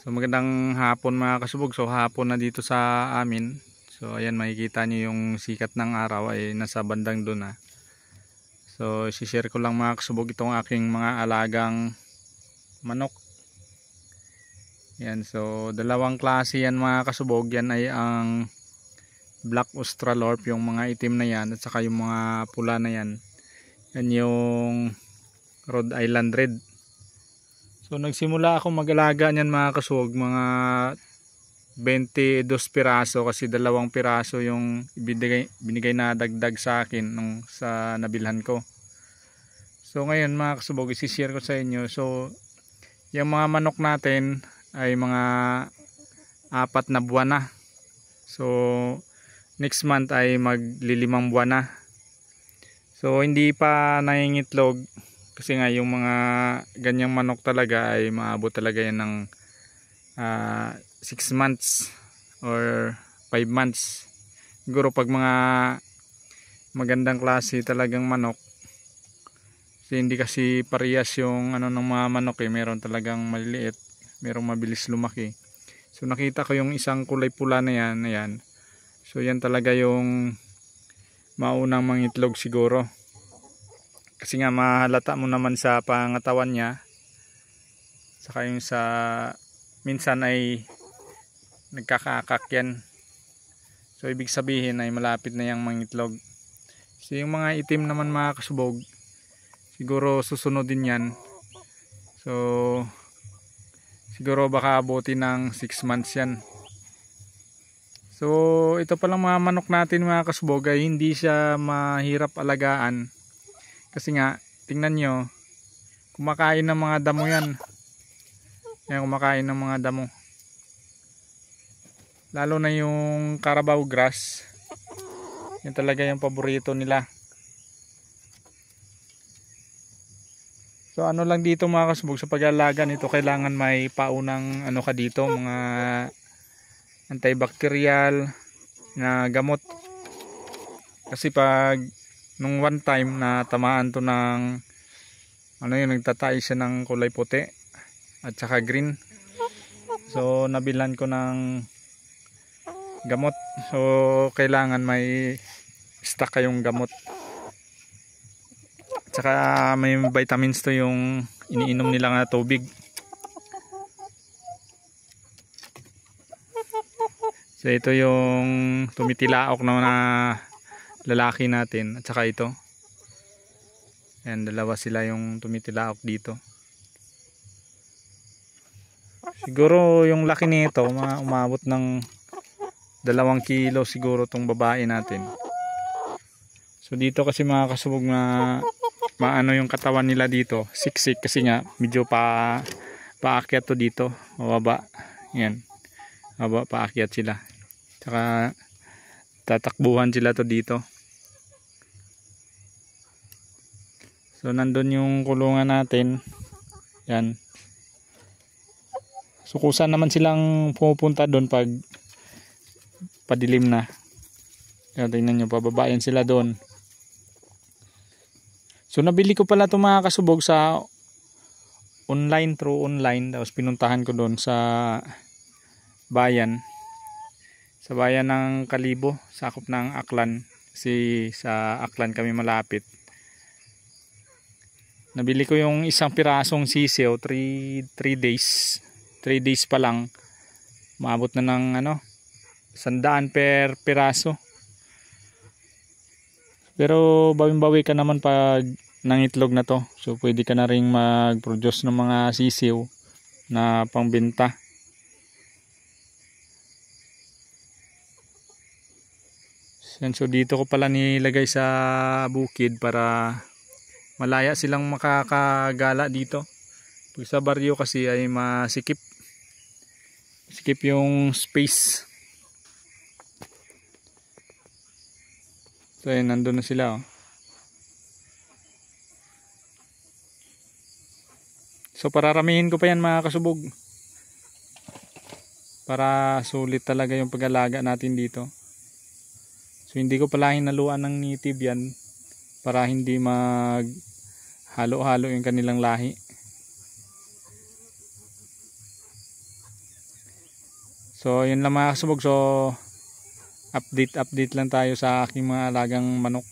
So magandang hapon mga kasubog. So hapon na dito sa amin. So ayan, makikita nyo yung sikat ng araw ay nasa bandang doon na. So isi-share ko lang mga kasubog itong aking mga alagang manok. Yan, so dalawang klase yan mga kasubog. Yan ay ang Black Australorp, yung mga itim na yan, at saka yung mga pula na yan. Yan yung Rhode Island Red. So nagsimula ako mag-alaga niyan mga kasubog, mga 22 piraso, kasi 2 piraso yung binigay na dagdag sa akin nung sa nabilhan ko. So ngayon mga kasubog, isi-share ko sa inyo. So yung mga manok natin ay mga 4 na buwan na. So next month ay magli5 buwan na. So hindi pa nangingitlog kasi nga yung mga ganyang manok talaga ay maabot talaga yan ng 6 months or 5 months. Siguro pag mga magandang klase talagang manok, kasi hindi kasi parehas yung ano ng mga manok eh. Meron talagang maliliit, merong mabilis lumaki. So nakita ko yung isang kulay pula na yan, ayan. So yan talaga yung maunang mangitlog siguro. Kasi nga mahalata mo naman sa pangatawan niya. Saka yung sa minsan ay nagkakaakak yan. So ibig sabihin ay malapit na yung mangitlog. So yung mga itim naman mga kasubog, siguro susunod din yan. So siguro baka abutin ng 6 months yan. So ito palang mga manok natin mga kasubog ay hindi siya mahirap alagaan. Kasi nga, tingnan nyo, kumakain ng mga damo yan. Yan, kumakain ng mga damo. Lalo na yung Carabao grass. Yan talaga yung paborito nila. So ano lang dito mga kasubog, sa pag-aalaga nito, kailangan may paunang ano ka dito, mga antibacterial na gamot. Kasi pag nung one time na tamaan to ng ano yun, nagtatay siya ng kulay puti at saka green. So nabilan ko ng gamot. So kailangan may stock kayong gamot. At saka may vitamins to yung iniinom nila na tubig. So ito yung tumitilaok na lalaki natin, at saka ito. Ayan, dalawa sila yung tumitilaok dito. Siguro yung laki nito umabot ng 2 kilo siguro tong babae natin. So dito kasi mga kasubog na maano yung katawan nila dito, siksik, kasi nga medyo paakyat to dito, mababa. Yan, mababa, paakyat sila. Tsaka tatakbuhan sila to dito. So nandun yung kulungan natin. Yan. So kusa naman silang pumupunta doon pag padilim na. Yan, tingnan nyo, pababayan sila doon. So nabili ko pala itong mga kasubog sa online, through online. Tapos pinuntahan ko doon sa bayan. Sa bayan ng Kalibo, sakop ng Aklan. Kasi sa Aklan kami malapit. Nabili ko yung isang pirasong sisiw, 3 days. 3 days pa lang. Maabot na ng 100 per piraso. Pero bawing-bawi ka naman pag nangitlog na to. So pwede ka na ring mag-produce ng mga sisiw na pangbenta. So dito ko pala nilagay sa bukid para malaya silang makakagala dito. Pag sa baryo kasi ay masikip yung space. So ayun, nandun na sila. So pararamihin ko pa yan mga kasubog, para sulit talaga yung pag-alaga natin dito. So hindi ko pala hinaluan ng native yan para hindi mag halo-halo yung kanilang lahi. So yun lang mga kasubog. So update lang tayo sa aking mga alagang manok.